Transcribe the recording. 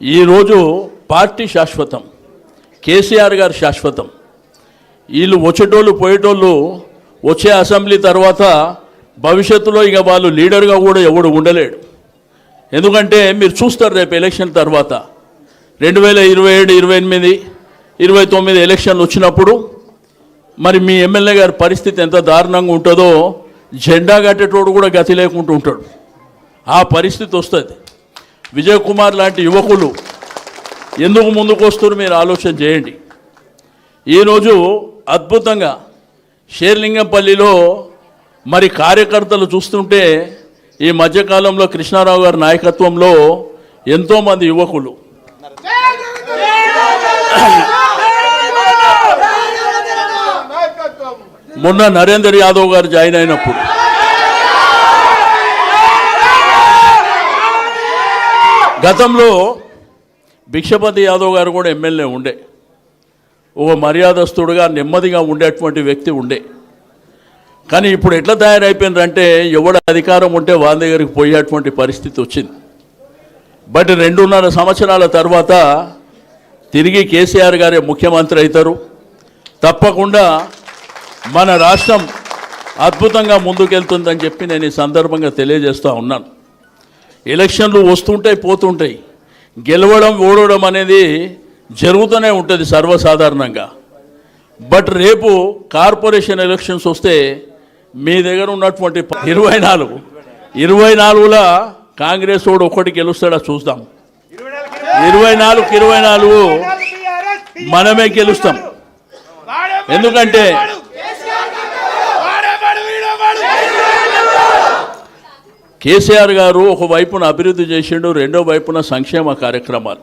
ఈరోజు పార్టీ శాశ్వతం, కేసీఆర్ గారు శాశ్వతం. వీళ్ళు వచ్చేటోళ్ళు పోయేటోళ్ళు వచ్చే అసెంబ్లీ తర్వాత భవిష్యత్తులో ఇక వాళ్ళు లీడర్గా కూడా ఎవడు ఉండలేడు. ఎందుకంటే మీరు చూస్తారు రేపు ఎలక్షన్ తర్వాత 2027, 28, 29 ఎలక్షన్లు వచ్చినప్పుడు మరి మీ ఎమ్మెల్యే గారి పరిస్థితి ఎంత దారుణంగా ఉంటుందో జెండా కట్టేటోడు కూడా గతి లేకుండా ఉంటాడు. ఆ పరిస్థితి వస్తుంది. విజయ్ కుమార్ లాంటి యువకులు ఎందుకు ముందుకు వస్తారు మీరు ఆలోచన చేయండి. ఈరోజు అద్భుతంగా షేర్లింగంపల్లిలో మరి కార్యకర్తలు చూస్తుంటే ఈ మధ్యకాలంలో కృష్ణారావు గారి నాయకత్వంలో ఎంతోమంది యువకులు మొన్న నరేందర్ యాదవ్ గారు జాయిన్ అయినప్పుడు గతంలో భిక్షపతి యాదవ్ గారు కూడా ఎమ్మెల్యే ఉండే, ఓ మర్యాదస్తుడుగా నెమ్మదిగా ఉండేటువంటి వ్యక్తి ఉండే. కానీ ఇప్పుడు ఎట్లా తయారైపోయిందంటే ఎవడ అధికారం ఉంటే వాళ్ళ దగ్గరికి పోయేటువంటి పరిస్థితి వచ్చింది. బట్ 2.5 సంవత్సరాల తర్వాత తిరిగి కేసీఆర్ గారే ముఖ్యమంత్రి అవుతారు. తప్పకుండా మన రాష్ట్రం అద్భుతంగా ముందుకెళ్తుందని చెప్పి నేను ఈ సందర్భంగా తెలియజేస్తూ ఉన్నాను. ఎలక్షన్లు వస్తుంటాయి పోతుంటాయి, గెలవడం ఓడవడం అనేది జరుగుతూనే ఉంటుంది సర్వసాధారణంగా. బట్ రేపు కార్పొరేషన్ ఎలక్షన్స్ వస్తే మీ దగ్గర ఉన్నటువంటి 24లో కాంగ్రెస్ వాడు ఒక్కటి గెలుస్తాడా చూద్దాం. 24 మనమే గెలుస్తాం. ఎందుకంటే కేసీఆర్ గారు ఒక వైపున అభివృద్ధి చేసిండు, రెండో వైపున సంక్షేమ కార్యక్రమాలు.